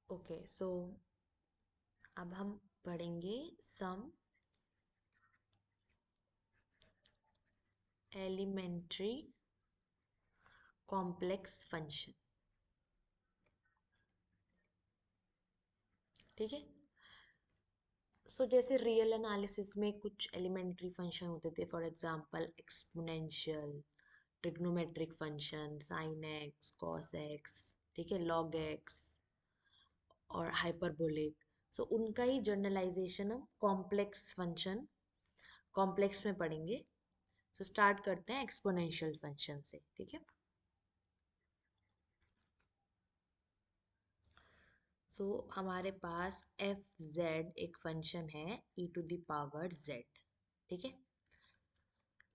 Okay so अब हम पढ़ेंगे सम एलिमेंट्री कॉम्प्लेक्स फंक्शन। ठीक है। सो जैसे रियल एनालिसिस में कुछ एलिमेंट्री फंक्शन होते थे, for example exponential, trigonometric function, sign x, cos x, ठीक है, लॉग एक्स और हाइपरबोलिक। सो उनका ही जनरलाइजेशन हम कॉम्प्लेक्स फंक्शन कॉम्प्लेक्स में पढ़ेंगे। सो स्टार्ट करते हैं एक्सपोनेंशियल फंक्शन से। ठीक है। सो हमारे पास एफ जेड एक फंक्शन है ई टू द पावर जेड। ठीक है।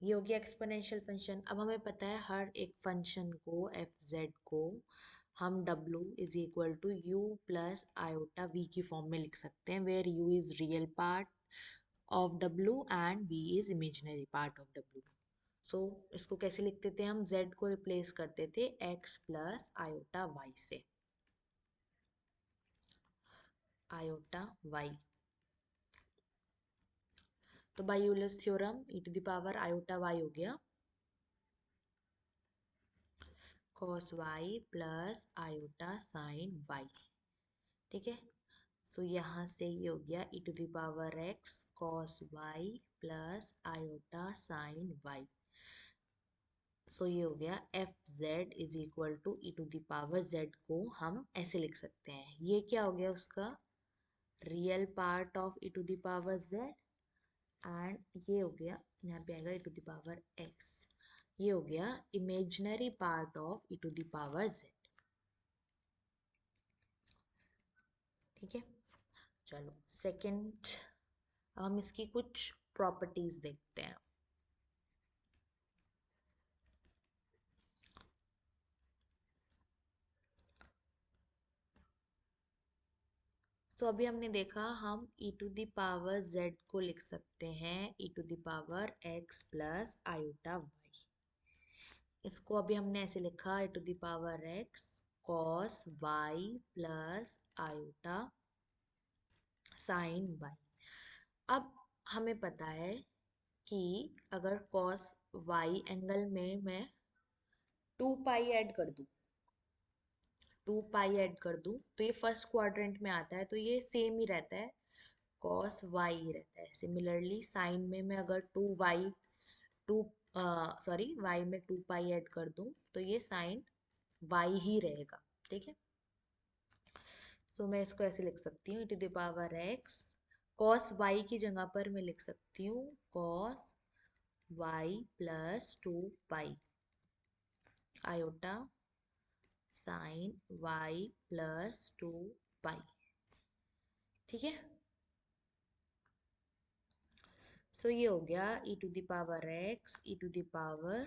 ये हो गया एक्सपोनेंशियल फंक्शन। अब हमें पता है हर एक फंक्शन को एफ जेड को हम w is equal to u plus iota v की फॉर्म में लिख सकते हैं, where u is real part of w and v is imaginary part of w। So इसको कैसे लिखते थे हम, z को रिप्लेस करते थे x प्लस आयोटा y से, आयोटा y। तो by Euler's theorem e to the power iota y हो गया cos y plus iota sine y। ठीक है। सो यहाँ से ये हो गया e to the power x cos y plus iota sine y। So ये हो गया f z is equal to e to the power z को हम ऐसे लिख सकते हैं। ये क्या हो गया उसका real part of e to the power z, and ये हो गया यहाँ पे आएगा e to the power x. ये हो गया imaginary part of e to the power z. ठीक है। चलो सेकंड, हम इसकी कुछ प्रॉपर्टीज देखते हैं। तो अभी हमने देखा हम e to the power z को लिख सकते हैं e to the power x plus iota y। इसको अभी हमने ऐसे लिखा e to the power x cos y plus iota sine y। अब हमें पता है कि अगर cos y एंगल में मैं 2 पाई ऐड कर दूं, 2 पाई ऐड कर दूं, तो ये फर्स्ट क्वाड्रेंट में आता है, तो ये सेम ही रहता है, cos y ही रहता है। सिमिलरली साइन में मैं अगर टू सॉरी y में 2 पाई ऐड कर दूं तो ये साइन y ही रहेगा। ठीक है। सो मैं इसको ऐसे लिख सकती हूँ e to the power x cos y की जगह पर मैं लिख सकती हूँ cos y plus 2 pi iota sine y plus 2 pi. ठीक है। सो ये हो गया e to the power x e to the power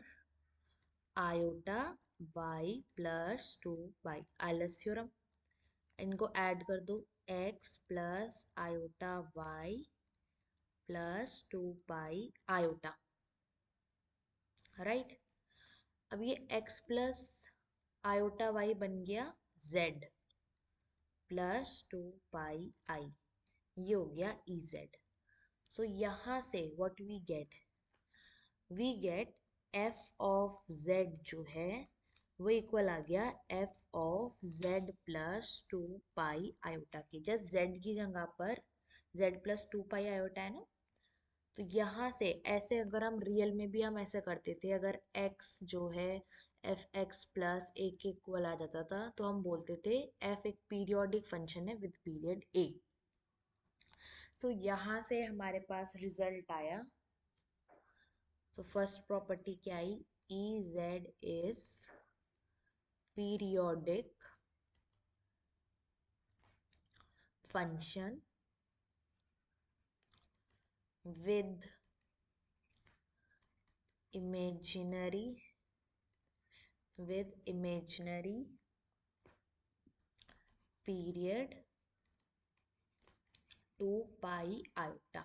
iota y plus 2 pi, Euler's theorem. इनको ऐड कर दो x plus iota y plus 2 pi iota. Right. अब ये x प्लस आयोटा y बन गया z प्लस 2 पाई i। ये हो गया ई जेड। सो यहाँ से what we get f of z जो है वो इक्वल आ गया f of z plus 2 pi iota की। जस्ट जेड की जगह पर जेड प्लस 2 पाई आयोटा है ना। तो यहाँ से ऐसे अगर हम रियल में भी हम ऐसे करते थे, अगर x जो है एफ एक्स प्लस ए के इक्वल आ जाता था तो हम बोलते थे एफ एक पीरियोडिक फंक्शन है विद पीरियड ए। सो यहाँ से हमारे पास रिजल्ट आया। तो फर्स्ट प्रॉपर्टी क्या आई, e z is periodic function with imaginary period 2 pi iota.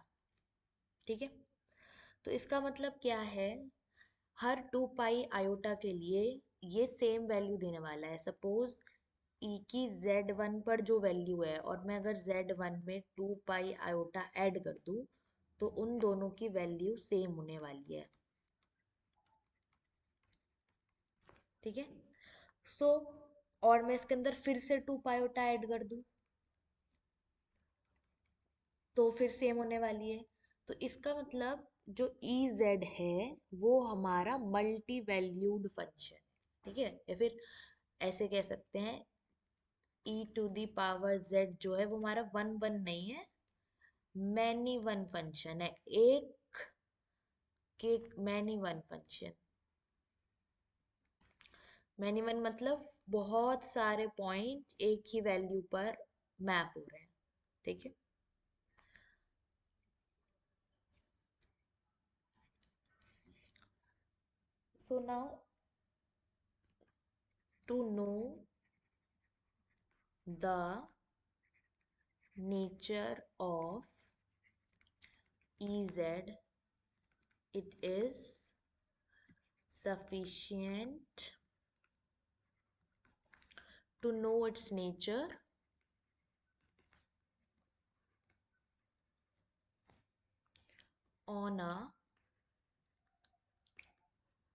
ठीक है। तो इसका मतलब क्या है, हर 2 पाई आयोटा के लिए ये सेम वैल्यू देने वाला है। सपोज ई की z1 पर जो वैल्यू है और मैं अगर z1 में 2 पाई आयोटा ऐड कर दूं तो उन दोनों की वैल्यू सेम होने वाली है। ठीक है। सो और मैं इसके अंदर फिर से 2 पाई आयोटा ऐड कर दूं तो फिर सेम होने वाली है। तो इसका मतलब जो ई जेड है वो हमारा मल्टी वैल्यूड फंक्शन है। ठीक है, या फिर ऐसे कह सकते हैं ई टू दी पावर जेड जो है वो हमारा वन वन नहीं है, मैनी वन फंक्शन है। एक के many one function. Many one मतलब बहुत सारे पॉइंट एक ही वैल्यू पर मैप हो रहे हैं। ठीक है। So now to know the nature of Ez, it is sufficient to know its nature on a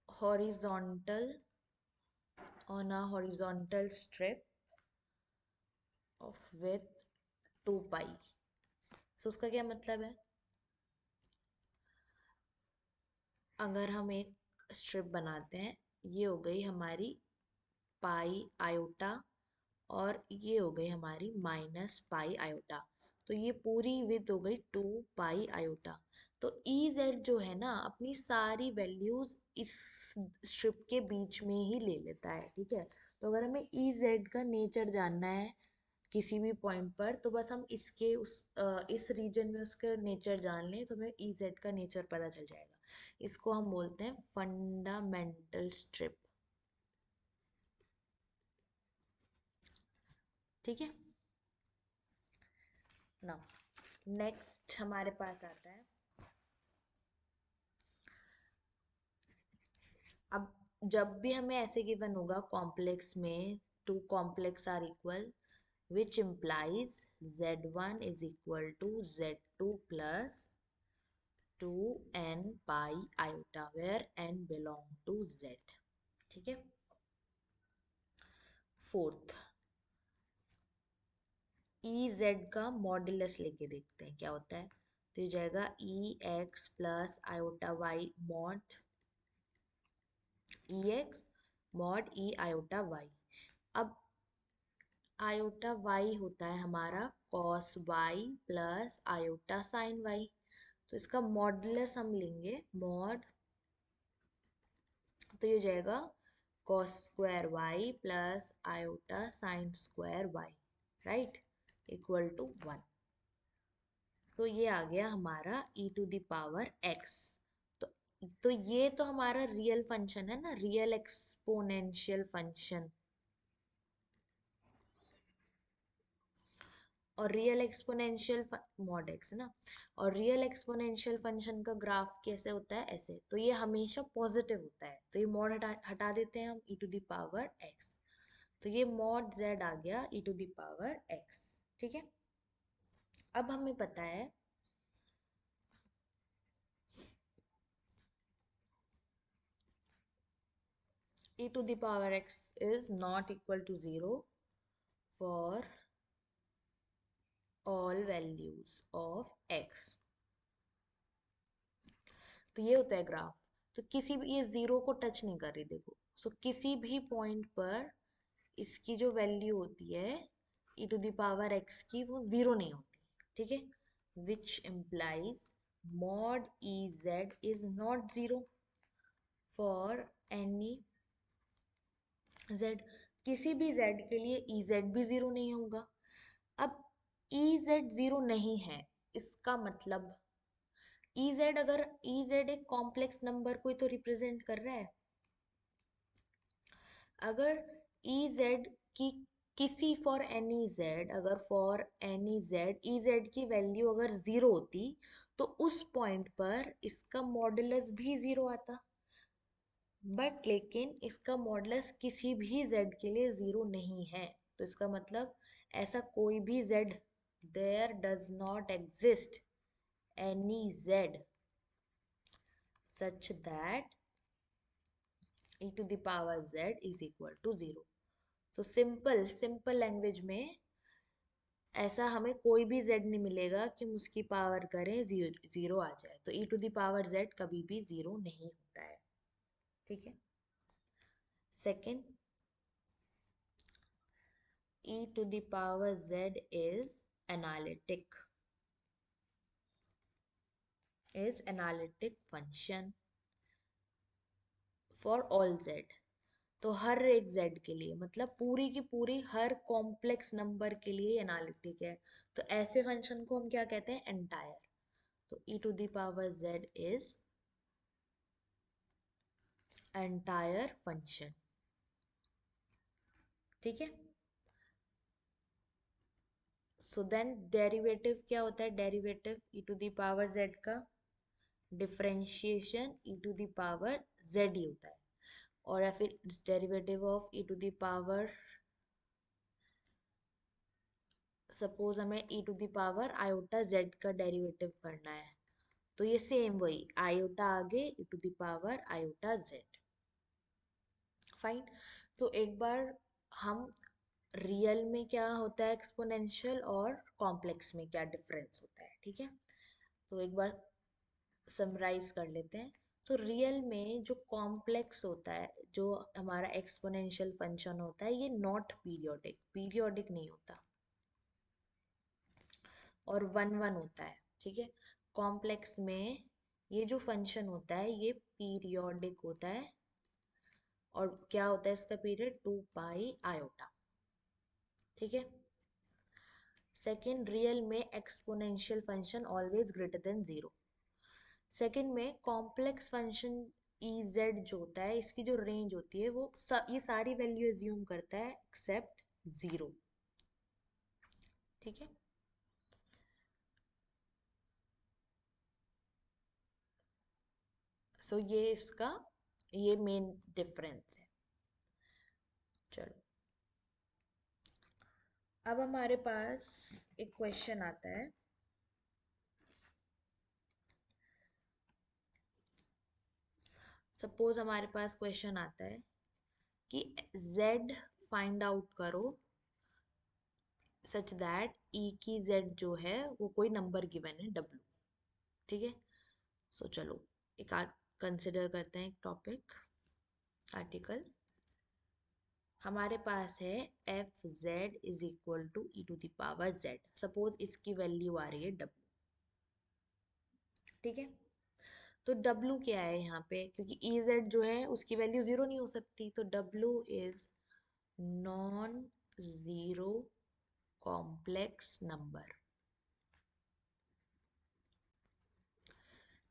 horizontal strip of width 2 pi। सो उसका क्या मतलब है, अगर हम एक स्ट्रिप बनाते हैं, ये हो गई हमारी पाई आयोटा और ये हो गई हमारी माइनस पाई आयोटा, तो ये पूरी विथ हो गई 2 पाई आयोटा। तो ई जेड जो है ना अपनी सारी वैल्यूज इस स्ट्रिप के बीच में ही ले लेता है। ठीक है, तो अगर हमें ई जेड का नेचर जानना है किसी भी पॉइंट पर तो बस हम इसके इस रीजन में उसका नेचर जान लें तो हमें ई जेड का नेचर पता चल जाएगा। इसको हम बोलते हैं फंडामेंटल स्ट्रिप। ठीक है ना। नेक्स्ट हमारे पास आता है, अब जब भी हमें ऐसे गिवन होगा कॉम्प्लेक्स में two complex are equal which implies z1 is equal to z2 plus 2n pi iota where n belong to z। ठीक है। फोर्थ, ई जेड का मॉड्यूलस लेके देखते हैं क्या होता है। तो ये जाएगा e x plus iota y mod e x mod e iota y. अब आयोटा वाई होता है हमारा cos y plus iota sine y. तो इसका मॉडुलस हम लेंगे मॉड, तो ये हो जाएगा cos square y plus iota sine square y, right, equal to 1। So ये आ गया हमारा e to the power x। तो ये तो हमारा रियल फंक्शन है ना, रियल एक्सपोनेंशियल फंक्शन। और रियल एक्सपोनेंशियल मॉड एक्स है ना, और रियल एक्सपोनेंशियल फंक्शन का ग्राफ कैसे होता है, ऐसे। तो ये हमेशा पॉजिटिव होता है, तो ये मॉड हटा देते हैं हम e to the power x। तो ये मॉड z आ गया e to the power x। ठीक है। अब हमें पता है e to the power x is not equal to 0 for all values of x। तो ये होता है ग्राफ। तो किसी भी, ये जीरो को टच नहीं कर रही देखो, सो किसी भी पॉइंट पर इसकी जो वैल्यू होती है e to the power x की वो जीरो नहीं होती। ठीक है, which implies mod e z is not zero for any z। किसी भी z के लिए ई जेड भी जीरो नहीं होगा। अब ई जेड जीरो नहीं है, इसका मतलब ई जेड, अगर ई जेड एक कॉम्प्लेक्स नंबर को ही तो रिप्रेजेंट कर रहा है। अगर ई जेड की किसी फॉर एनी जेड, अगर for any Z E Z की वैल्यू अगर जीरो होती तो उस पॉइंट पर इसका मॉडुलस भी जीरो आता। बट लेकिन इसका मॉडुलस किसी भी जेड के लिए जीरो नहीं है। तो इसका मतलब ऐसा कोई भी z, there does not exist any z such that e to the power z is equal to 0. So simple language में ऐसा हमें कोई भी z नहीं मिलेगा कि हम उसकी पावर करें जीरो आ जाए, तो e to the power z कभी भी जीरो नहीं होता है। ठीक है। Second, e to the power z is analytic function for all z। तो हर एक z के लिए, मतलब पूरी की पूरी हर कॉम्प्लेक्स नंबर के लिए एनालिटिक है। तो ऐसे फंक्शन को हम क्या कहते हैं? एंटायर। तो e to the power z is entire function. ठीक है। सो देन डेरिवेटिव क्या होता है? Derivative e to the power z का differentiation e to the power z ही होता है। और या फिर derivative of e to the power, suppose हमें e to the power iota z का डेरिवेटिव करना है, तो ये सेम वही आयोटा आगे e to the power iota z। Fine. तो एक बार हम रियल में क्या होता है एक्सपोनेंशियल और कॉम्प्लेक्स में क्या डिफरेंस होता है, ठीक है, तो एक बार समराइज कर लेते हैं। सो रियल में जो कॉम्प्लेक्स होता है, जो हमारा एक्सपोनेंशियल फंक्शन होता है, ये नॉट पीरियोडिक, पीरियोडिक नहीं होता, और वन वन होता है। ठीक है। कॉम्प्लेक्स में ये जो फंक्शन होता है ये पीरियोडिक होता है, और क्या होता है इसका पीरियड? 2 pi iota. ठीक है। सेकेंड, रियल में exponential function always greater than zero. Second में कॉम्प्लेक्स फंक्शन ई जेड जो होता है, इसकी जो रेंज होती है वो ये सारी वैल्यू एज्यूम करता है एक्सेप्ट जीरो। ठीक है। सो ये इसका ये मेन डिफरेंस है। चलो, अब हमारे पास एक क्वेश्चन आता है। सपोज हमारे पास क्वेश्चन आता है कि z फाइंड आउट करो सच दैट e की z जो है वो कोई नंबर गिवन है w। ठीक है। सो चलो एक कंसिडर करते हैं एक टॉपिक आर्टिकल। हमारे पास है f z is equal to e to the power z. Suppose इसकी वैल्यू आ रही है w। ठीक है। तो w क्या है यहाँ पे? क्योंकि ई जेड जो है उसकी वैल्यू जीरो नहीं हो सकती, तो w is non zero complex number.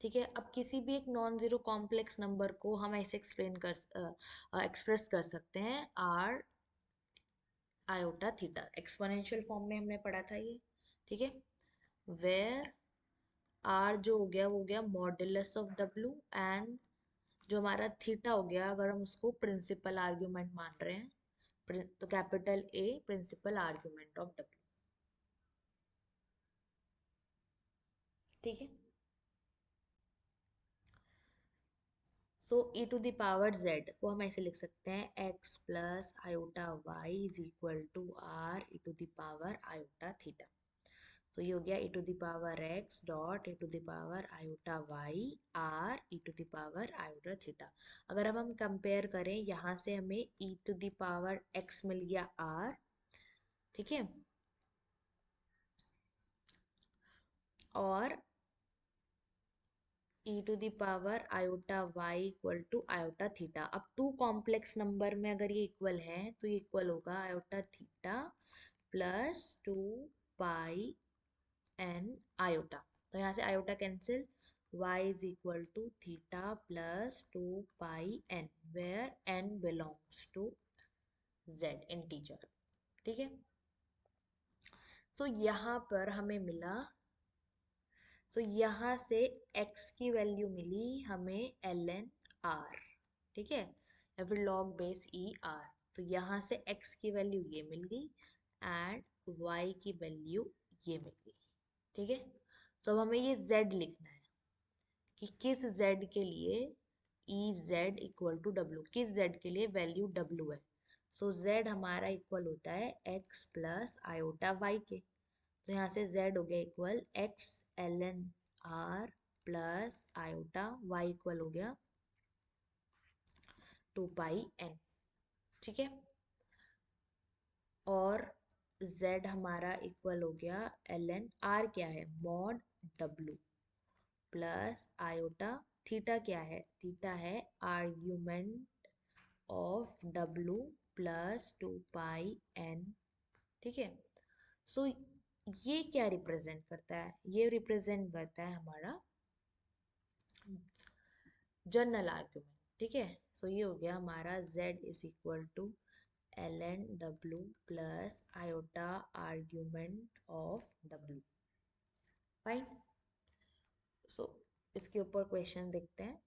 ठीक है। अब किसी भी एक नॉन जीरो कॉम्प्लेक्स नंबर को हम ऐसे एक्सप्रेस कर सकते हैं r iota theta. Exponential form में हमने पढ़ा था ये। ठीक है। वेयर आर जो हो गया मॉड्यूलस ऑफ डब्ल्यू, एंड जो हमारा थीटा हो गया, अगर हम उसको प्रिंसिपल आर्ग्यूमेंट मान रहे हैं तो capital a principal argument of डब्ल्यू। ठीक है। So e to the power z को हम ऐसे लिख सकते हैं x plus iota y is equal to r e to the power iota theta. तो ये हो गया e to the power x dot e to the power iota y r e to the power iota theta. अगर अब हम compare करें, यहाँ से हमें e to the power x मिल गया r। ठीक है। और e to the power iota y equal to iota theta. अब टू कॉम्प्लेक्स नंबर में अगर ये इक्वल है तो ये इक्वल होगा iota theta plus 2 pi n iota. तो यहाँ से iota cancel, y is equal to theta plus 2 pi n, where n belongs to z integer. ठीक है। सो यहाँ पर हमें मिला, सो यहाँ से x की वैल्यू मिली हमें ln r। ठीक है। या फिर log बेस ई आर। तो यहाँ से x की वैल्यू ये मिल गई एंड y की वैल्यू ये मिल गई। ठीक है, तो अब हमें ये z लिखना है कि किस z के लिए ई जेड इक्वल टू डब्ल्यू, किस z के लिए वैल्यू w है। सो z हमारा इक्वल होता है x प्लस आयोटा y के। तो यहाँ से z हो गया equal x ln r plus iota y equal हो गया 2 पाई n। ठीक है, और z हमारा इक्वल हो गया ln r क्या है mod w plus iota theta क्या है, थीटा है argument of w plus 2 pi n। ठीक है, सो ये क्या रिप्रेजेंट करता है, ये रिप्रेजेंट करता है हमारा जनरल आर्ग्यूमेंट। ठीक है, सो ये हो गया हमारा z is equal to ln w plus iota argument of w। Fine, so इसके ऊपर क्वेश्चन देखते हैं।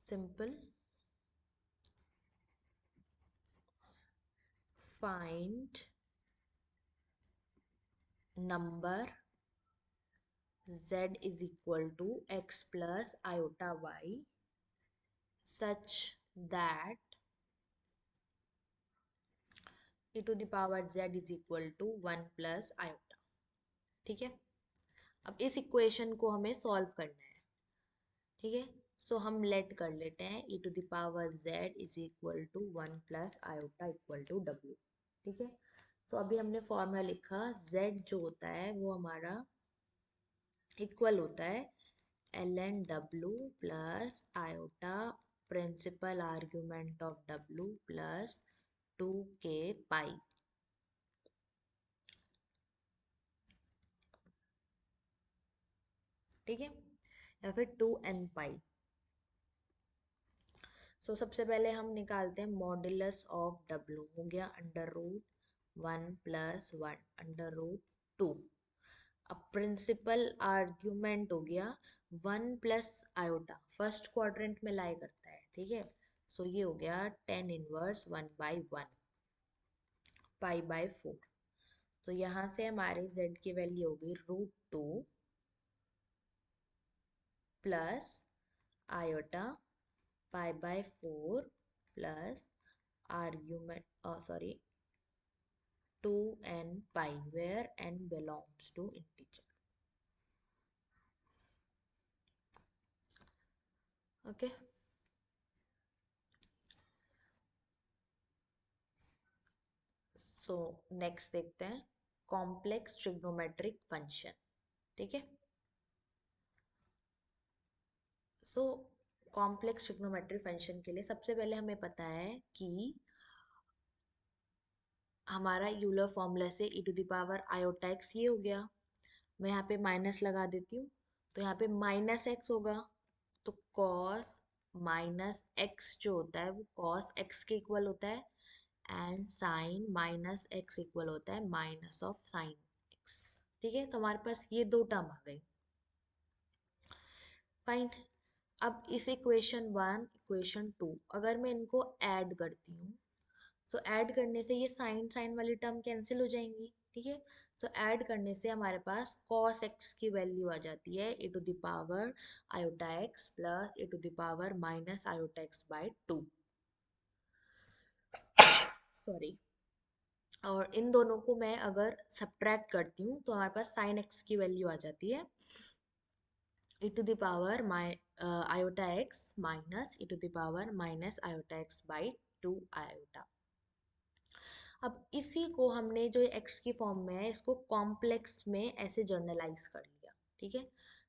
Simple, find number z is equal to x plus iota y such that e to the power z is equal to 1 plus iota। ठीक है, अब इस equation को हमें सॉल्व करना है। ठीक है, सो हम लेट कर लेते हैं e to the power z is equal to 1 plus iota equal to w। ठीक है, तो अभी हमने फॉर्मूला लिखा, z जो होता है वो हमारा इक्वल होता है ln w plus iota principal argument of w plus 2 k pi. ठीक है, या फिर 2 n पाई। सो सबसे पहले हम निकालते हैं मॉड्यूलस ऑफ w, हो गया अंडर रूट 1 + 1 अंडर रूट 2। अब प्रिंसिपल आर्ग्यूमेंट हो गया 1 प्लस आयोटा, फर्स्ट क्वाड्रेंट में लाई करता है। ठीक है, सो ये हो गया 10 इनवर्स 1/1 पाई/4। तो यहाँ से हमारे z की वैल्यू होगी √2 प्लस आयोटा पाई/4 plus argument, sorry, 2 n pi where n belongs to integer। Okay, so next देखते हैं कॉम्प्लेक्स ट्रिग्नोमेट्रिक फंक्शन। ठीक है, सो कॉम्प्लेक्स ट्रिग्नोमेट्रिक फंक्शन के लिए सबसे पहले हमें पता है कि हमारा यूलर फॉर्मूला से e to the power iota x ये हो गया। मैं यहाँ पे माइनस लगा देती हूँ, तो यहाँ पे -x होगा, तो cos -x जो होता है वो cos x के इक्वल होता है एंड sin -x इक्वल होता है माइनस ऑफ sin x। ठीक है, तो हमारे पास ये दो टर्म आ गई। फाइन, अब इस इक्वेशन 1 इक्वेशन 2 अगर मैं इनको ऐड करती हूँ, सो ऐड करने से ये साइन साइन वाली टर्म कैंसिल हो जाएंगी। ठीक है, सो ऐड करने से हमारे पास cos x की वैल्यू आ जाती है e to the power iota x plus e to the power minus iota x/2। Sorry, और इन दोनों को मैं अगर सब्ट्रैक्ट करती हूँ तो हमारे पास साइन x की वैल्यू आ जाती है e to the power iota x minus e to the power minus iota x/2 iota. अब इसी को हमने जो x की फॉर्म में है इसको कॉम्प्लेक्स में ऐसे जर्नलाइज कर लिया। ठीक है,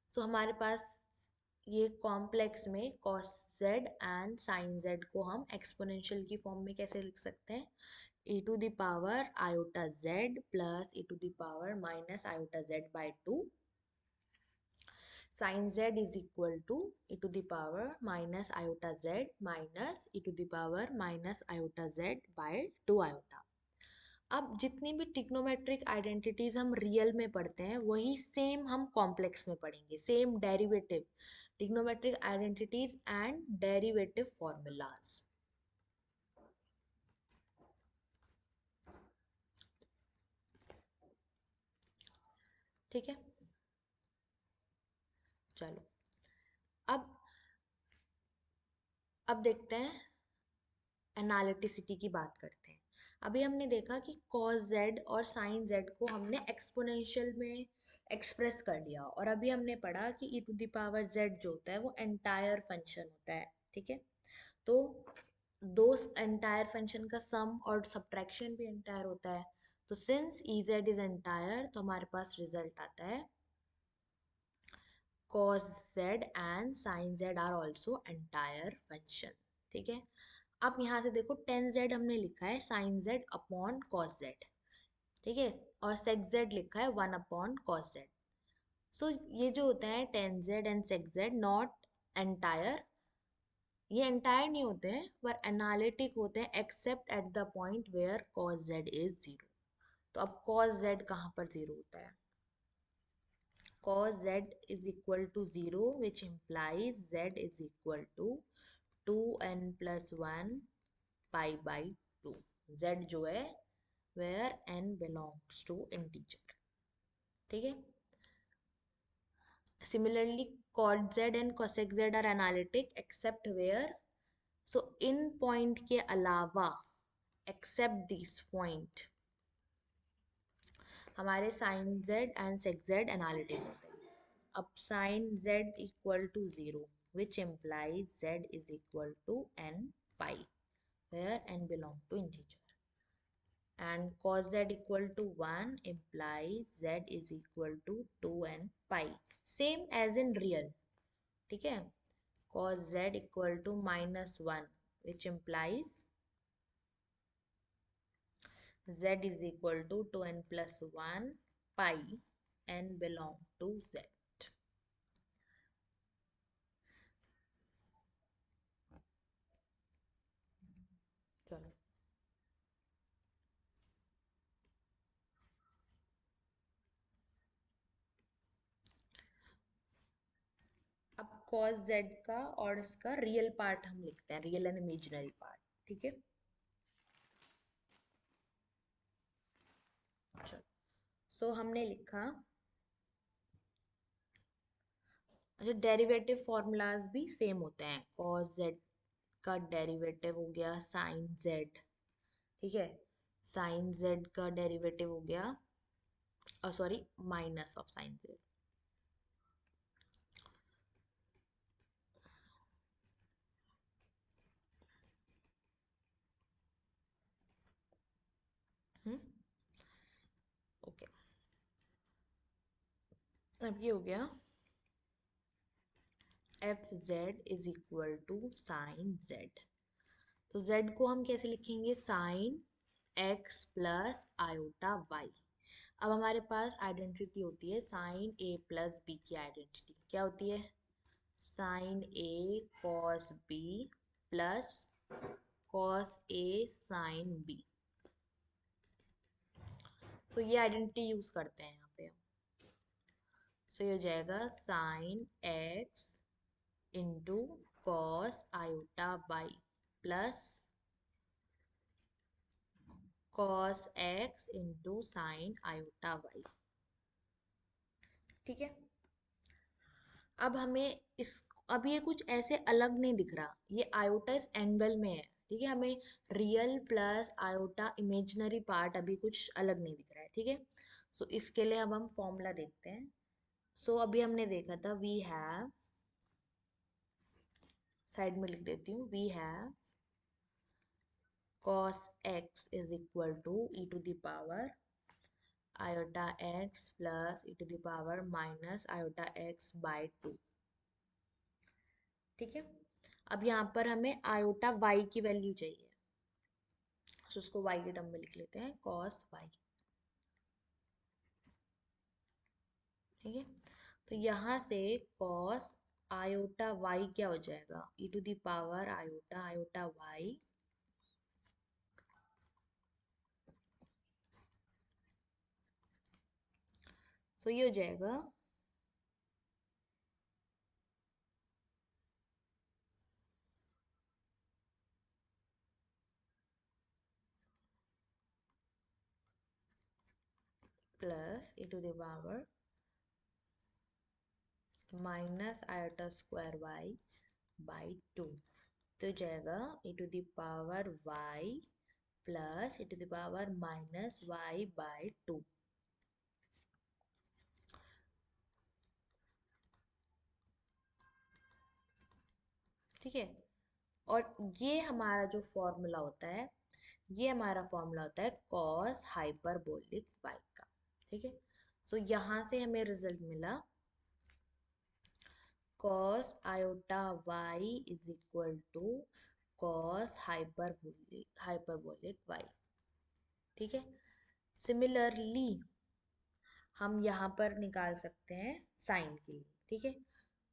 सो हमारे पास ये कॉम्प्लेक्स में cos z and sin z को हम एक्सपोनेंशियल की फॉर्म में कैसे लिख सकते हैं, e to the power iota z plus e to the power minus iota z/2 sin z is equal to e to the power minus iota z minus e to the power minus iota z/2 iota. अब जितनी भी trigonometric identities हम real में पढ़ते हैं वही same हम complex में पढ़ेंगे, same derivative Trigonometric identities and derivative formulas. ठीक है, चलो अब देखते हैं, एनालिटिसिटी की बात करते हैं। अभी हमने देखा कि cos z और sin z को हमने एक्सपोनेंशियल में एक्सप्रेस कर लिया, और अभी हमने पढ़ा कि e to the power z जो होता है वो एंटायर फंक्शन होता है। ठीक है, तो दो एंटायर फंक्शन का सम और सब्ट्रैक्शन भी एंटायर होता है। तो since E z is entire, तो हमारे पास रिजल्ट आता है cos z and sin z are also entire function. ठीक है, अब यहाँ से देखो टेन जेड हमने लिखा है sine z upon cos z. ठीक है, और सेक जेड लिखा है one upon cos z. So ये जो होता है tan z and sec z not entire, ये एंटायर नहीं होते हैं पर एनालिटिक होते हैं except at the point where cos z is zero. तो अब कॉस जेड कहाँ पर जीरो होता है? cos z is equal to 0, which implies z is equal to 2n plus 1 pi by 2। z जो है where n belongs to integer। ठीक है, similarly cot z and cosec z are analytic except where, so in point के अलावा except this point हमारे sin z and sec z analytic होते हैं। अब sin z equal to 0, which implies z is equal to n pi where n belong to integer, and cos z equal to 1 implies z is equal to 2n pi, same as in real। ठीक है, cos z equal to -1, which implies z is equal to 2n plus 1 pi n belong to z। चलो अब cos z का और इसका real part हम लिखते हैं, रियल एंड इमेजिनरी पार्ट। ठीक है, चलो सो हमने लिखा, अच्छा डेरिवेटिव फॉर्मूलाज भी सेम होते हैं। cos z का डेरिवेटिव हो गया sin z। ठीक है, sin z का डेरिवेटिव हो गया, sorry minus of sin z। Okay, अब ये हो गया f z is equal to sine z. तो z को हम कैसे लिखेंगे? Sine x plus iota y. अब हमारे पास आइडेंटिटी होती है साइन ए प्लस बी की आइडेंटिटी क्या होती है? Sine a cos b plus cos a sine b. So ये आइडेंटिटी यूज करते हैं यहाँ पे। सो ये हो जाएगा sine x into cos iota y plus cos x into sine iota y. ठीक है, अब हमें इस, अब ये कुछ ऐसे अलग नहीं दिख रहा, ये आयोटा इस एंगल में है। ठीक है, हमें real plus iota imaginary part अभी कुछ अलग नहीं दिख रहा है। ठीक है, सो इसके लिए अब हम फॉर्मूला देखते हैं। सो अभी हमने देखा था वी हैव, साइड में लिख देती हूँ, we have cos x is equal to e to the power iota x plus e to the power minus iota x by 2। ठीक है, अब यहाँ पर हमें आयोटा y की वैल्यू चाहिए, तो उसको y के टर्म में लिख लेते हैं cos y। ठीक है, तो यहाँ से cos आयोटा y क्या हो जाएगा? e to the power iota iota y so ये हो जाएगा plus e to the power minus iota square y by 2, तो जाएगा e to the power y plus e to the power minus y by 2। ठीक है, और ये हमारा जो फॉर्मूला होता है, ये हमारा फॉर्मूला होता है कॉस हाइपरबोलिक y का। ठीक है, सो यहाँ से हमें रिजल्ट मिला cos iota y is equal to cos hyperbolic y। ठीक है, सिमिलरली हम यहाँ पर निकाल सकते हैं साइन के लिए। ठीक है,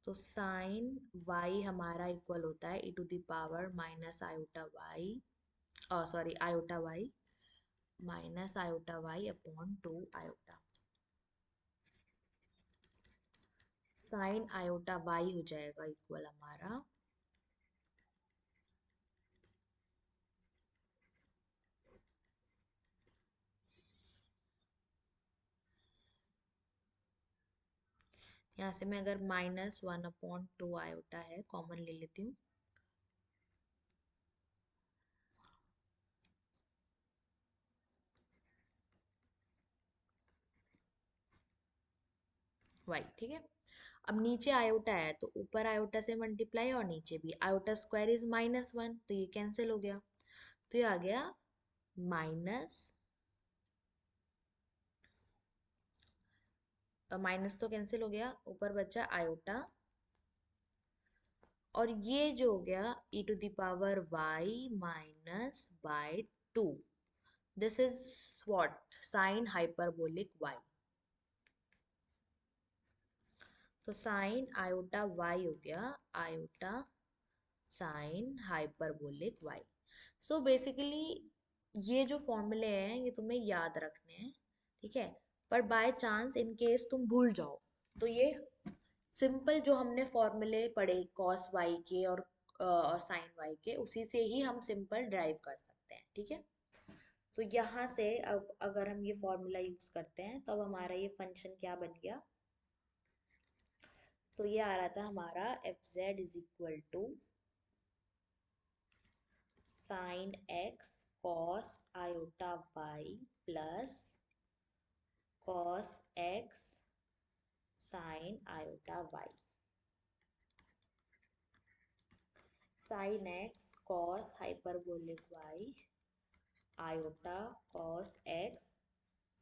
तो साइन y हमारा इक्वल होता है e to the power minus iota y, sorry iota y minus iota y upon 2 iota. Sine iota y हो जाएगा इक्वल हमारा यहाँ से मैं अगर माइनस 1 अपॉन 2 आयोटा है कॉमन ले लेती हूँ, y। ठीक है, अब नीचे आयोटा है तो ऊपर आयोटा से मल्टीप्लाई और नीचे भी आयोटा स्क्वायर इज -1, तो ये कैंसिल हो गया, तो ये आ गया माइनस, माइनस तो कैंसिल हो गया, ऊपर बचा आयोटा, और ये जो हो गया e to the power y minus by 2, this is what sine hyperbolic y। तो साइन आयोटा y हो गया iota sine hyperbolic y। So basically ये जो फॉर्मूले हैं ये तुम्हें याद रखने हैं। ठीक है, पर बाय चांस इन केस तुम भूल जाओ तो ये सिंपल जो हमने फॉर्मूले पढ़े कॉस वाई के और साइन वाई के, उसी से ही हम सिंपल ड्राइव कर सकते हैं। ठीक है, तो यहाँ से अब अगर हम ये फॉर्मूला यूज करते हैं तो अब हमारा ये फंक्शन क्या बन गया, तो ये आ रहा था हमारा f z is equal to sine x cos iota y plus cos x sine iota y. Sine x cos hyperbolic y iota cos x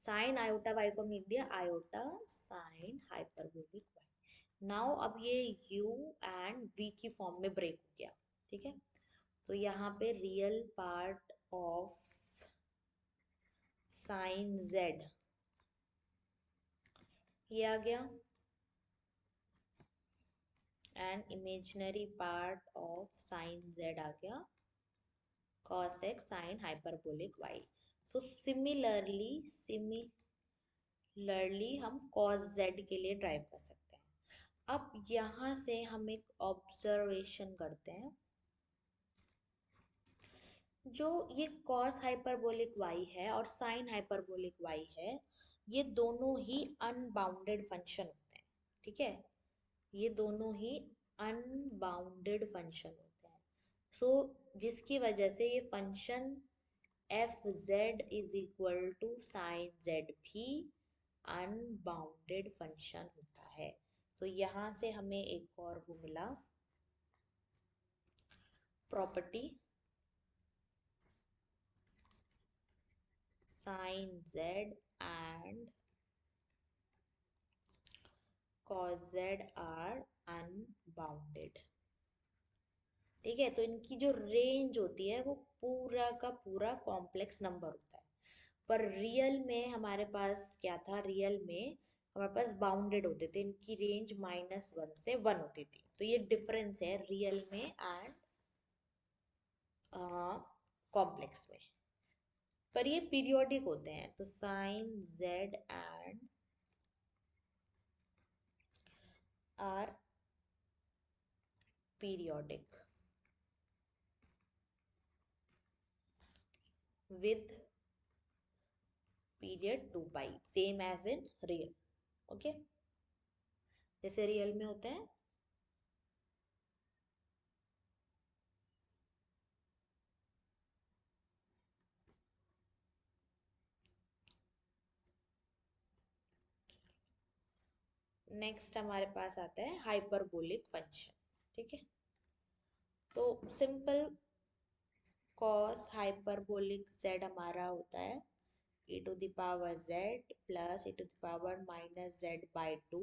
sine iota y को मिल दिया iota sine hyperbolic y. Now अब ये u and v की form में break हो गया। ठीक है, तो यहाँ पे real part of sine z ये आ गया and imaginary part of sine z आ गया cos x sign hyperbolic y। So similarly हम cos z के लिए ड्राइव कर सकते हैं। अब यहाँ से हम एक ऑब्जर्वेशन करते हैं, जो ये cos हाइपरबोलिक y है और sin हाइपरबोलिक y है, ये दोनों ही अनबाउंडेड फंक्शन होते हैं। ठीक है, ये दोनों ही अनबाउंडेड फंक्शन होते हैं। सो जिसकी वजह से ये function f z is equal to sine z भी अनबाउंडेड फंक्शन होता है। तो यहाँ से हमें एक और वो मिला property sine z and cos z are unbounded. ठीक है, तो इनकी जो रेंज होती है वो पूरा का पूरा कॉम्प्लेक्स नंबर होता है, पर रियल में हमारे पास क्या था, रियल में हमारे पास बाउंडेड होते थे, इनकी रेंज -1 से 1 होती थी। तो ये डिफरेंस है रियल में एंड कॉम्प्लेक्स में, पर ये पीरियोडिक होते हैं। तो sine z and are periodic with period 2 pi, same as in real. Okay, जैसे रियल में होता है। नेक्स्ट हमारे पास आता है हाइपरबोलिक फंक्शन। ठीक है, तो सिंपल कॉस हाइपरबोलिक जेड हमारा होता है e⁻z plus e⁻−z/2,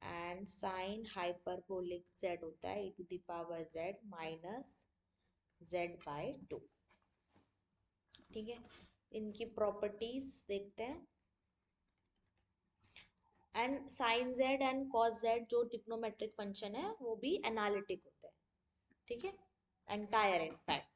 and sine hyperbolic z होता है e⁻z−z/2। ठीक है, इनकी प्रॉपर्टीज देखते हैं। And sine z and cos z जो ट्रिग्नोमेट्रिक फंक्शन है वो भी एनालिटिक होते हैं। ठीक है, entire in fact.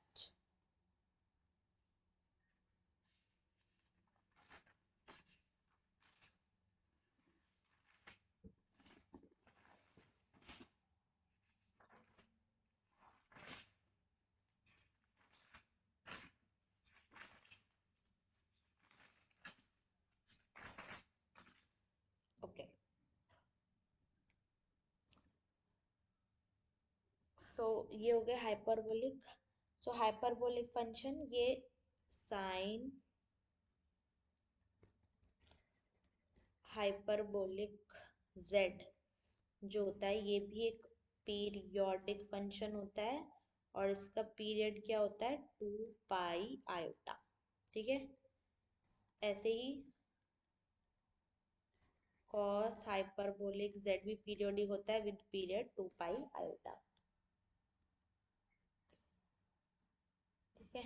Okay, so ये हो गया हाइपरबोलिक। सो हाइपरबोलिक फंक्शन ये साइन हाइपरबोलिक जेड जो होता है ये भी एक पीरियोडिक फंक्शन होता है, और इसका पीरियड क्या होता है 2 पाई आयोटा। ठीक है, ऐसे ही कॉस हाइपरबोलिक जेड भी पीरियोडिक होता है विद पीरियड 2 पाई आयोटा। ठीक है,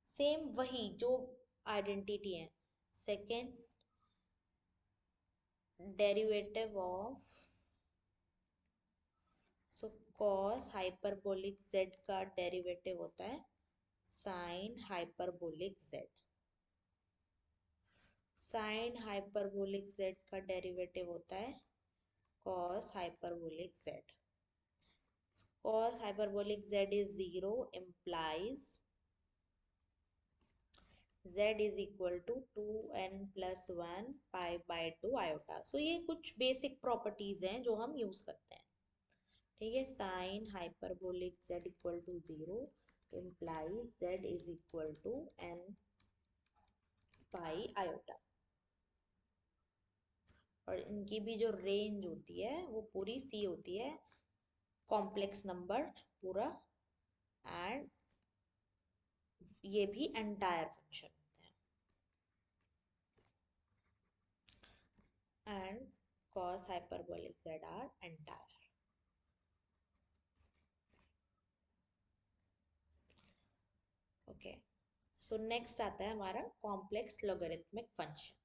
सेम वही जो आइडेंटिटी है। Second derivative of, so cos hyperbolic z का डेरिवेटिव होता है sine hyperbolic z. Sine hyperbolic z का डेरिवेटिव होता है cos hyperbolic z. Cos hyperbolic z is 0 implies z is equal to 2n+1 पाई/2 आयोटा। सो ये कुछ बेसिक प्रॉपर्टीज हैं जो हम यूज करते हैं। ठीक है, sine hyperbolic z equal to 0 implies z is equal to n पाई/आयोटा। और इनकी भी जो रेंज होती है वो पूरी सी होती है, कॉम्प्लेक्स नंबर पूरा, एंड ये भी एंटायर फंक्शन होते हैं, and cos hyperbolic z are entire. Okay, so next आता है हमारा complex logarithmic function.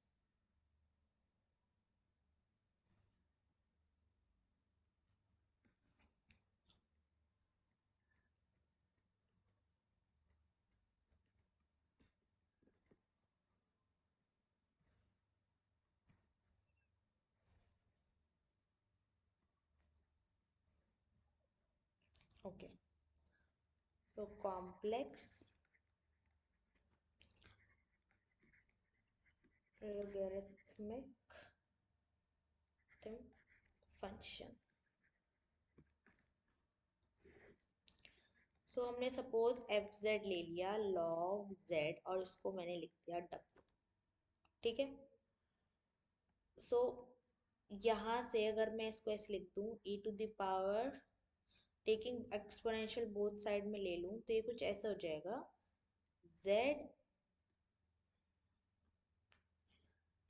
Okay, so complex logarithmic function. So हमने सपोज एफ जेड ले लिया लॉग जेड, और इसको मैंने लिख दिया डब्ल्यू। ठीक है, सो यहाँ से अगर मैं इसको ऐसे लिख दूँ e⁻, taking exponential both side में ले लूँ तो ये कुछ ऐसा हो जाएगा z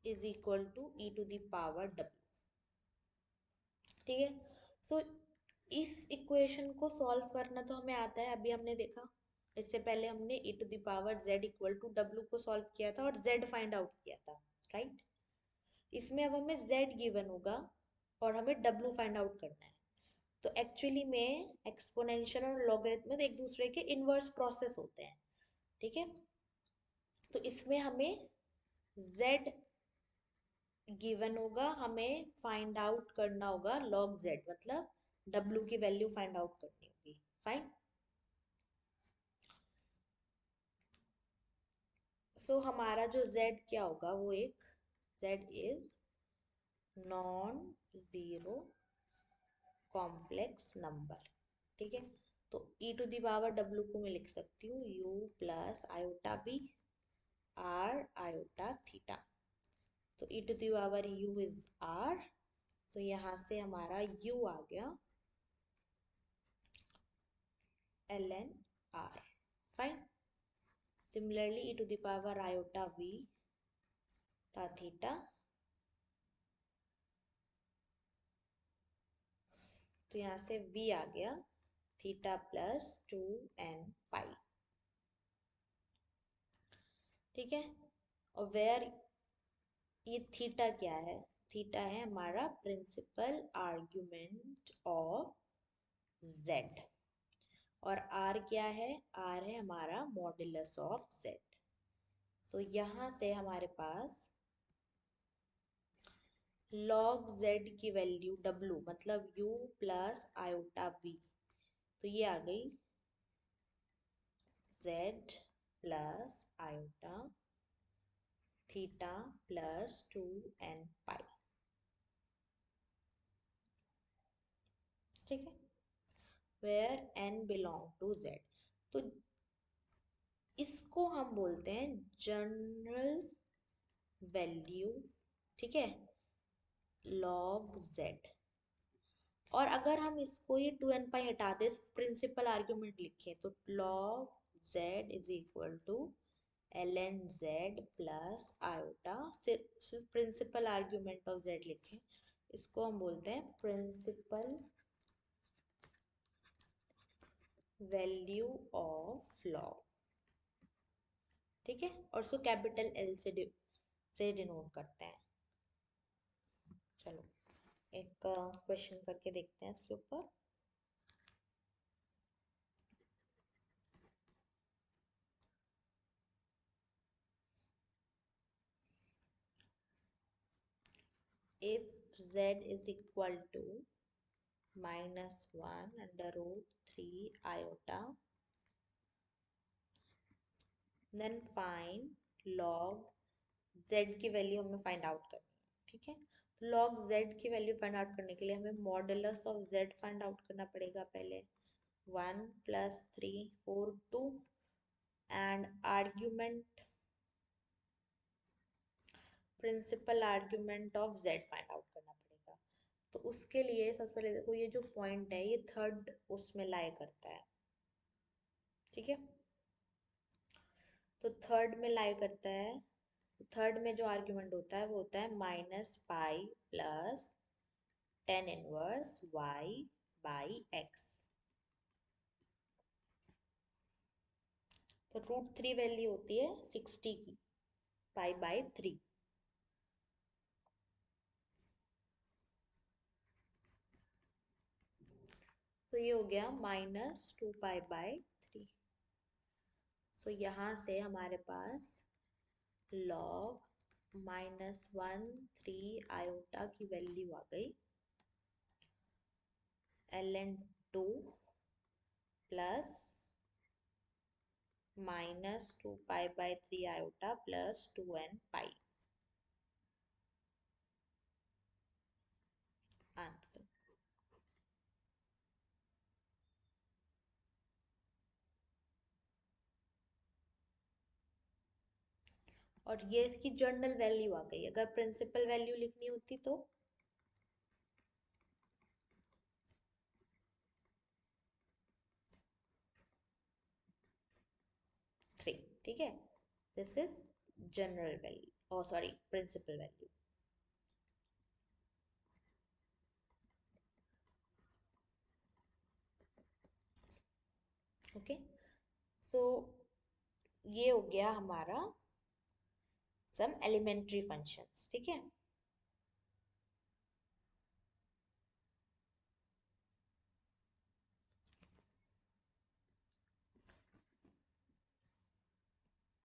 is equal to e⁻w। ठीक है, सो इस इक्वेशन को सॉल्व करना तो हमें आता है, अभी हमने देखा। इससे पहले हमने e⁻z इक्वल टू w को सॉल्व किया था और z फाइंड आउट किया था, राइट। इसमें अब हमें z गिवन होगा और हमें w फाइंड आउट करना है। तो एक्चुअली में एक्सपोनेंशियल और लॉगरिथम एक दूसरे के इनवर्स प्रोसेस होते हैं। ठीक है, तो इसमें हमें z गिवन होगा, हमें फाइंड आउट करना होगा log z, मतलब w की वैल्यू फाइंड आउट करनी होगी। फाइन, सो हमारा जो z क्या होगा, वो एक z is non zero complex number, ठीक है। तो e to the power w को मैं लिख सकती हूँ u plus iota b r iota theta. तो e टू दी पावर u इज r, तो यहाँ से हमारा u आ गया ln r, फाइन। Similarly e to the power iota v टा थीटा, तो यहाँ से v आ गया थीटा प्लस 2n पाई, ठीक है। और वेयर, ये थीटा क्या है, थीटा है हमारा प्रिंसिपल आर्ग्यूमेंट ऑफ z, और r क्या है, r है हमारा मॉड्यूलस ऑफ z। सो यहाँ से हमारे पास log z की वैल्यू w मतलब u प्लस आयोटा v, तो ये आ गई z plus iota theta plus 2n pi, ठीक है। Where n belong to z, तो इसको हम बोलते हैं जनरल वैल्यू, ठीक है, log z। और अगर हम इसको ये 2n पाई हटा दे, प्रिंसिपल आर्ग्यूमेंट लिखे, तो log z is equal to ln z plus iota, सिर्फ प्रिंसिपल आर्ग्यूमेंट ऑफ z लिखे, इसको हम बोलते हैं प्रिंसिपल वैल्यू ऑफ लॉग, ठीक है। और उसको कैपिटल एल से डिनोट करते हैं। चलो एक क्वेश्चन करके देखते हैं इसके ऊपर। If z is equal to -1/√3 iota, then find log z की वैल्यू हमें फाइंड आउट करनी है, ठीक है। तो log z की वैल्यू फाइंड आउट करने के लिए हमें modulus of z find out करना पड़ेगा पहले। 1 + 3 4 2 and argument, principal argument of z find out करना पड़ेगा। तो उसके लिए सबसे पहले देखो, ये जो पॉइंट है ये थर्ड उसमें लाई करता है, ठीक है। तो थर्ड में लाई करता है, थर्ड में जो आर्ग्यूमेंट होता है वो होता है -pi plus tan inverse y by x। तो √3 वैल्यू होती है 60 की, पाई/3, तो ये हो गया -2 पाई/3। सो यहाँ से हमारे पास log -1/3 आयोटा की वैल्यू आ गई ln2 प्लस -2 पाई/3 iota plus 2n pi, answer. और ये इसकी जर्नल वैल्यू आ गई। अगर प्रिंसिपल वैल्यू लिखनी होती तो 3, ठीक है। This is general value, oh sorry principal value, okay. So ये हो गया हमारा सम एलिमेंट्री फंक्शंस, ठीक है।